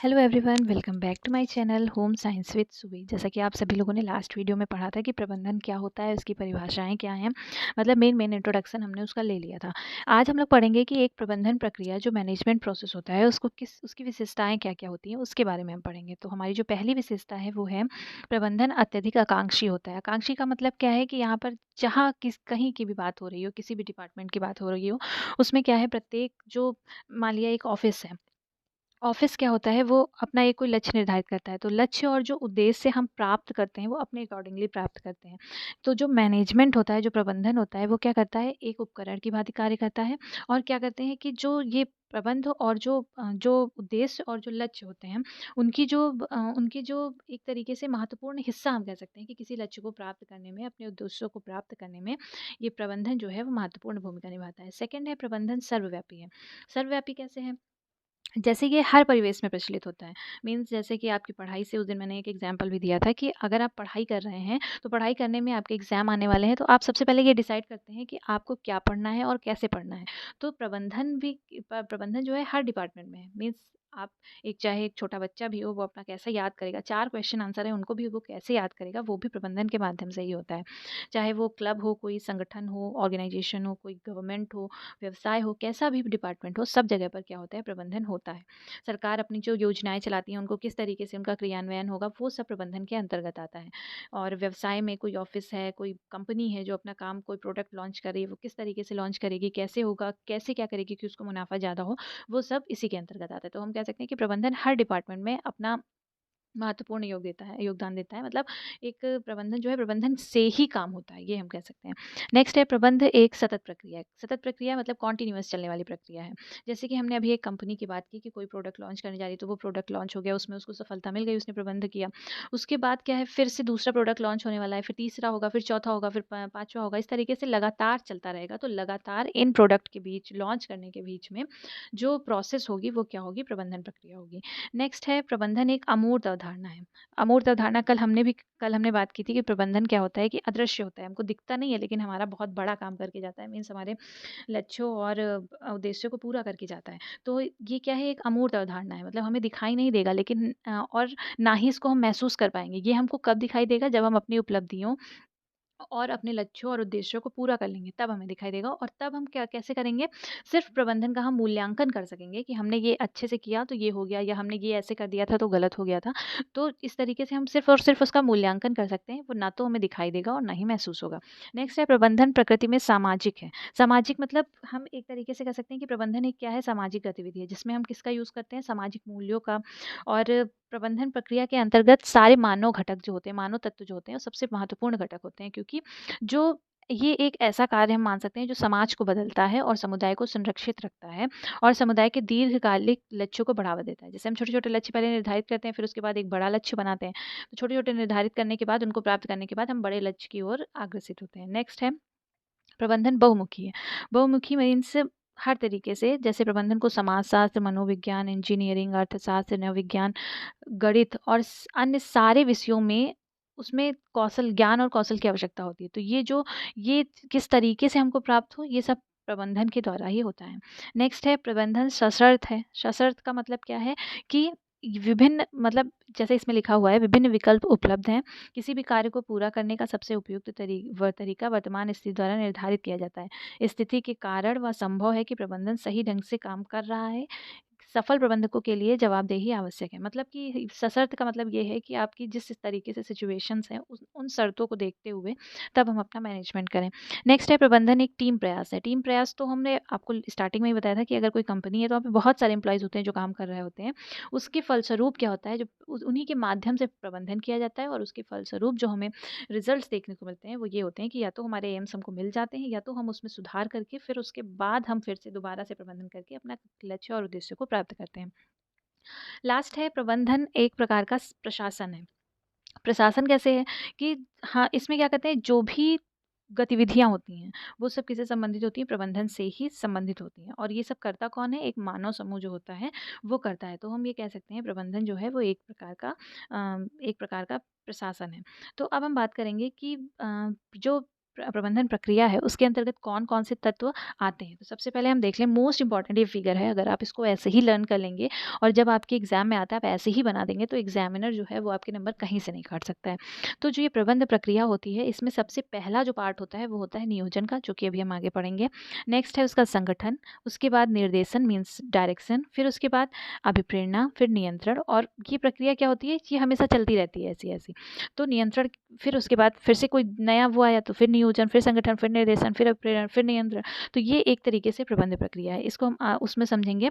Hello everyone, welcome back to my channel home science with Subi. जैसा कि आप सभी लोगों ने लास्ट वीडियो में पढ़ा था कि प्रबंधन क्या होता है, उसकी परिभाषाएं क्या हैं, मतलब मेन इंट्रोडक्शन हमने उसका ले लिया था। आज हम लोग पढ़ेंगे कि एक प्रबंधन प्रक्रिया जो मैनेजमेंट प्रोसेस होता है उसको उसकी विशेषताएं क्या क्या होती हैं, उसके बारे में हम पढ़ेंगे। तो हमारी जो पहली विशेषता है वो है प्रबंधन अत्यधिक आकांक्षी होता है। आकांक्षी का मतलब क्या है कि यहाँ पर जहाँ कहीं की भी बात हो रही हो, किसी भी डिपार्टमेंट की बात हो रही हो, उसमें क्या है, प्रत्येक जो मान लिया एक ऑफिस है, ऑफिस क्या होता है, वो अपना एक कोई लक्ष्य निर्धारित करता है। तो लक्ष्य और जो उद्देश्य हम प्राप्त करते हैं वो अपने अकॉर्डिंगली प्राप्त करते हैं। तो जो मैनेजमेंट होता है, जो प्रबंधन होता है, वो क्या करता है, एक उपकरण की भांति कार्य करता है। और क्या करते हैं कि जो ये प्रबंध और जो उद्देश्य और जो लक्ष्य होते हैं, उनकी जो एक तरीके से महत्वपूर्ण हिस्सा हम कह सकते हैं कि किसी लक्ष्य को प्राप्त करने में, अपने उद्देश्यों को प्राप्त करने में ये प्रबंधन जो है वो महत्वपूर्ण भूमिका निभाता है। सेकंड है, प्रबंधन सर्वव्यापी है। सर्वव्यापी कैसे है? जैसे ये हर परिवेश में प्रचलित होता है। मीन्स जैसे कि आपकी पढ़ाई से, उस दिन मैंने एक एग्जांपल भी दिया था कि अगर आप पढ़ाई कर रहे हैं, तो पढ़ाई करने में आपके एग्ज़ाम आने वाले हैं, तो आप सबसे पहले ये डिसाइड करते हैं कि आपको क्या पढ़ना है और कैसे पढ़ना है। तो प्रबंधन जो है हर डिपार्टमेंट में है। मीन्स आप चाहे एक छोटा बच्चा भी हो, वो अपना कैसे याद करेगा, 4 क्वेश्चन आंसर है उनको भी वो कैसे याद करेगा, वो भी प्रबंधन के माध्यम से ही होता है। चाहे वो क्लब हो, कोई संगठन हो, ऑर्गेनाइजेशन हो, कोई गवर्नमेंट हो, व्यवसाय हो, कैसा भी डिपार्टमेंट हो, सब जगह पर क्या होता है, प्रबंधन होता है। सरकार अपनी जो योजनाएँ चलाती हैं, उनको किस तरीके से उनका क्रियान्वयन होगा, वो सब प्रबंधन के अंतर्गत आता है। और व्यवसाय में कोई ऑफ़िस है, कोई कंपनी है जो अपना काम, कोई प्रोडक्ट लॉन्च कर रही है, वो किस तरीके से लॉन्च करेगी, कैसे होगा, कैसे क्या करेगी कि उसको मुनाफ़ा ज़्यादा हो, वो सब इसी के अंतर्गत आता है। तो हम कह सकते हैं कि प्रबंधन हर डिपार्टमेंट में अपना महत्वपूर्ण योगदान देता है। मतलब एक प्रबंधन जो है, प्रबंधन से ही काम होता है, ये हम कह सकते हैं। नेक्स्ट है, प्रबंध एक सतत प्रक्रिया है। सतत प्रक्रिया मतलब कॉन्टिन्यूअस चलने वाली प्रक्रिया है। जैसे कि हमने अभी एक कंपनी की बात की कि कोई प्रोडक्ट लॉन्च करने जा रही है, तो वो प्रोडक्ट लॉन्च हो गया, उसमें उसको सफलता मिल गई, उसने प्रबंध किया। उसके बाद क्या है, फिर से दूसरा प्रोडक्ट लॉन्च होने वाला है, फिर तीसरा होगा, फिर चौथा होगा, फिर पाँचवा होगा। इस तरीके से लगातार चलता रहेगा। तो लगातार इन प्रोडक्ट के बीच, लॉन्च करने के बीच में जो प्रोसेस होगी वो क्या होगी, प्रबंधन प्रक्रिया होगी। नेक्स्ट है, प्रबंधन एक अमूर्त अवधारणा है। अमूर्त अवधारणा कल हमने बात की थी कि प्रबंधन क्या होता है, कि अदृश्य होता है, हमको दिखता नहीं है लेकिन हमारा बहुत बड़ा काम करके जाता है। मीन्स हमारे लक्ष्यों और उद्देश्यों को पूरा करके जाता है। तो ये क्या है, एक अमूर्त अवधारणा है। मतलब हमें दिखाई नहीं देगा, लेकिन और ना ही इसको हम महसूस कर पाएंगे। ये हमको कब दिखाई देगा, जब हम अपनी उपलब्धियों और अपने लक्ष्यों और उद्देश्यों को पूरा कर लेंगे, तब हमें दिखाई देगा। और तब हम क्या कैसे करेंगे, सिर्फ प्रबंधन का हम मूल्यांकन कर सकेंगे कि हमने ये अच्छे से किया तो ये हो गया, या हमने ये ऐसे कर दिया था तो गलत हो गया था। तो इस तरीके से हम सिर्फ और सिर्फ उसका मूल्यांकन कर सकते हैं। वो ना तो हमें दिखाई देगा और ना ही महसूस होगा। नेक्स्ट है, प्रबंधन प्रकृति में सामाजिक है। सामाजिक मतलब हम एक तरीके से कह सकते हैं कि प्रबंधन एक क्या है, सामाजिक गतिविधि है, जिसमें हम किसका यूज़ करते हैं, सामाजिक मूल्यों का। और प्रबंधन प्रक्रिया के अंतर्गत सारे मानव घटक जो होते हैं, मानव तत्व जो होते हैं, वो सबसे महत्वपूर्ण घटक होते हैं। क्योंकि जो ये एक ऐसा कार्य हम मान सकते हैं जो समाज को बदलता है और समुदाय को संरक्षित रखता है, और समुदाय के दीर्घकालिक लक्ष्यों को बढ़ावा देता है। जैसे हम छोटे छोटे लक्ष्य पहले निर्धारित करते हैं, फिर उसके बाद एक बड़ा लक्ष्य बनाते हैं। तो छोटे छोटे निर्धारित करने के बाद, उनको प्राप्त करने के बाद, हम बड़े लक्ष्य की ओर अग्रसित होते हैं। नेक्स्ट है, प्रबंधन बहुमुखी है। बहुमुखी मीन्स हर तरीके से, जैसे प्रबंधन को समाजशास्त्र, मनोविज्ञान, इंजीनियरिंग, अर्थशास्त्र, नवविज्ञान, गणित और अन्य सारे विषयों में उसमें ज्ञान और कौशल की आवश्यकता होती है। तो ये किस तरीके से हमको प्राप्त हो, ये सब प्रबंधन के द्वारा ही होता है। नेक्स्ट है, प्रबंधन सशर्त है। सशर्त का मतलब क्या है, कि विभिन्न, मतलब जैसे इसमें लिखा हुआ है, विभिन्न विकल्प उपलब्ध हैं। किसी भी कार्य को पूरा करने का सबसे उपयुक्त तरीका वर्तमान स्थिति द्वारा निर्धारित किया जाता है। स्थिति के कारण व संभव है कि प्रबंधन सही ढंग से काम कर रहा है। सफल प्रबंधकों के लिए जवाबदेही आवश्यक है। मतलब कि सशर्त का मतलब ये है कि आपकी जिस तरीके से सिचुएशंस हैं, उन शर्तों को देखते हुए तब हम अपना मैनेजमेंट करें। नेक्स्ट है, प्रबंधन एक टीम प्रयास है। टीम प्रयास तो हमने आपको स्टार्टिंग में ही बताया था कि अगर कोई कंपनी है, तो वहाँ पे बहुत सारे एम्प्लॉयज़ होते हैं जो काम कर रहे होते हैं। उसके फलस्वरूप क्या होता है, जो उन्हीं के माध्यम से प्रबंधन किया जाता है, और उसके फलस्वरूप जो हमें रिजल्ट्स देखने को मिलते हैं, वो ये होते हैं कि या तो हमारे एम्स हमको मिल जाते हैं, या तो हम उसमें सुधार करके फिर उसके बाद हम फिर से दोबारा से प्रबंधन करके अपना लक्ष्य और उद्देश्य को प्राप्त करते हैं। लास्ट है, प्रबंधन एक प्रकार का प्रशासन है। प्रशासन कैसे है, कि हाँ, इसमें क्या कहते हैं, जो भी गतिविधियाँ होती हैं, वो सब किससे संबंधित होती हैं, प्रबंधन से ही संबंधित होती हैं। और ये सब करता कौन है, एक मानव समूह जो होता है, वो करता है। तो हम ये कह सकते हैं, प्रबंधन जो है वो एक प्रकार का प्रशासन है। तो अब हम बात करेंगे कि जो प्रबंधन प्रक्रिया है उसके अंतर्गत कौन-कौन से तत्व आते हैं। तो सबसे पहले हम देख लें, मोस्ट इम्पोर्टेंट ये फिगर है, अगर आप इसको ऐसे ही लर्न कर लेंगे और जब आपके एग्ज़ाम में आता है आप ऐसे ही बना देंगे तो एग्ज़ामिनर जो है वो आपके नंबर कहीं से नहीं काट सकता है। तो जो ये प्रबंध प्रक्रिया होती है इसमें सबसे पहला जो पार्ट होता है वो होता है नियोजन का, जो कि अभी हम आगे पढ़ेंगे। नेक्स्ट है उसका संगठन, उसके बाद निर्देशन मीन्स डायरेक्शन, फिर उसके बाद अभिप्रेरणा, फिर नियंत्रण। और ये प्रक्रिया क्या होती है, ये हमेशा चलती रहती है ऐसी-ऐसी। तो नियंत्रण, फिर उसके बाद फिर से कोई नया वो आया तो फिर नियोजन, फिर संगठन, फिर निर्देशन, फिर अभिप्रेरण, फिर नियंत्रण। तो ये एक तरीके से प्रबंध प्रक्रिया है, इसको हम उसमें समझेंगे।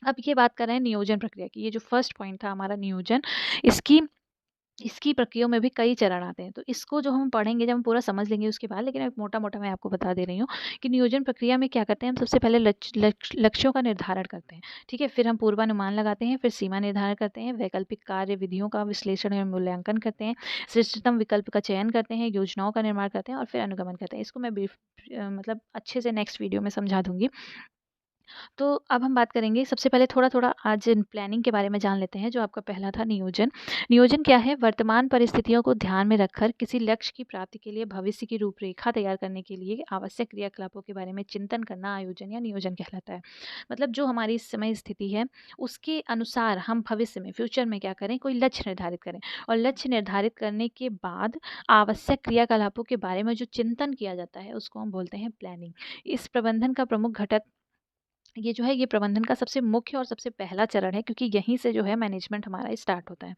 अब ये बात कर रहे हैं नियोजन प्रक्रिया की, ये जो फर्स्ट पॉइंट था हमारा नियोजन, इसकी इसकी प्रक्रियाओं में भी कई चरण आते हैं। तो इसको जो हम पढ़ेंगे, जब हम पूरा समझ लेंगे उसके बाद, लेकिन एक मोटा-मोटा मैं आपको बता दे रही हूँ कि नियोजन प्रक्रिया में क्या करते हैं, हम सबसे पहले लक्ष्यों का निर्धारण करते हैं, ठीक है? फिर हम पूर्वानुमान लगाते हैं, फिर सीमा निर्धारण करते हैं, वैकल्पिक कार्य विधियों का विश्लेषण और मूल्यांकन करते हैं, श्रेष्ठतम विकल्प का चयन करते हैं, योजनाओं का निर्माण करते हैं और फिर अनुगमन करते हैं। इसको मैं मतलब अच्छे से नेक्स्ट वीडियो में समझा दूँगी। तो अब हम बात करेंगे, सबसे पहले थोड़ा-थोड़ा आज प्लानिंग के बारे में जान लेते हैं, जो आपका पहला था नियोजन। नियोजन क्या है? वर्तमान परिस्थितियों को ध्यान में रखकर किसी लक्ष्य की प्राप्ति के लिए भविष्य की रूपरेखा तैयार करने के लिए आवश्यक क्रियाकलापों के बारे में चिंतन करना आयोजन या नियोजन कहलाता है। मतलब जो हमारी इस समय स्थिति है, उसके अनुसार हम भविष्य में, फ्यूचर में क्या करें, कोई लक्ष्य निर्धारित करें और लक्ष्य निर्धारित करने के बाद आवश्यक क्रियाकलापों के बारे में जो चिंतन किया जाता है, उसको हम बोलते हैं प्लानिंग। इस प्रबंधन का प्रमुख घटक ये जो है, ये प्रबंधन का सबसे मुख्य और सबसे पहला चरण है, क्योंकि यहीं से जो है मैनेजमेंट हमारा स्टार्ट होता है।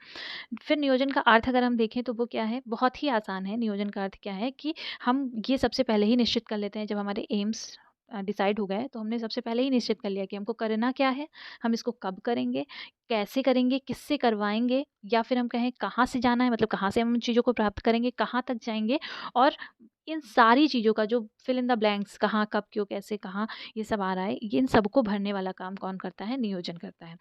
फिर नियोजन का अर्थ अगर हम देखें तो वो क्या है, बहुत ही आसान है। नियोजन का अर्थ क्या है कि हम ये सबसे पहले ही निश्चित कर लेते हैं, जब हमारे एम्स डिसाइड हो गए तो हमने सबसे पहले ही निश्चित कर लिया कि हमको करना क्या है, हम इसको कब करेंगे, कैसे करेंगे, किससे करवाएँगे, या फिर हम कहें कहाँ से जाना है, मतलब कहाँ से हम उन चीज़ों को प्राप्त करेंगे, कहाँ तक जाएँगे। और इन सारी चीज़ों का जो फिल इन द ब्लैंक्स, कहाँ, कब, क्यों, कैसे, कहाँ, ये सब आ रहा है, ये इन सबको भरने वाला काम कौन करता है? नियोजन करता है।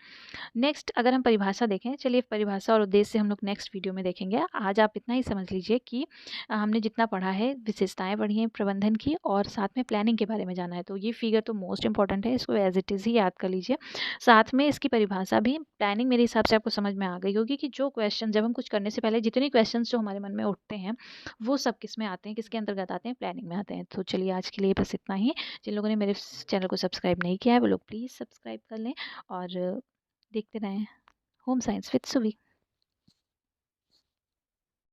नेक्स्ट अगर हम परिभाषा देखें, चलिए परिभाषा और उद्देश्य हम लोग नेक्स्ट वीडियो में देखेंगे। आज आप इतना ही समझ लीजिए कि हमने जितना पढ़ा है, विशेषताएँ पढ़ी हैं प्रबंधन की और साथ में प्लानिंग के बारे में जाना है। तो ये फिगर तो मोस्ट इम्पोर्टेंट है, इसको एज़ इट इज़ ही याद कर लीजिए। साथ में इसकी परिभाषा भी, प्लानिंग मेरे हिसाब से आपको समझ में आ गई होगी कि जो क्वेश्चन, जब हम कुछ करने से पहले जितने क्वेश्चन्स जो हमारे मन में उठते हैं, वो सब किसमें आते हैं, किसके अंतर्गत आते हैं? प्लानिंग में आते हैं। तो चलिए आज के लिए बस इतना ही। जिन लोगों ने मेरे चैनल को सब्सक्राइब नहीं किया है, वो लोग प्लीज़ सब्सक्राइब कर लें और देखते रहें होम साइंस विद सुवी।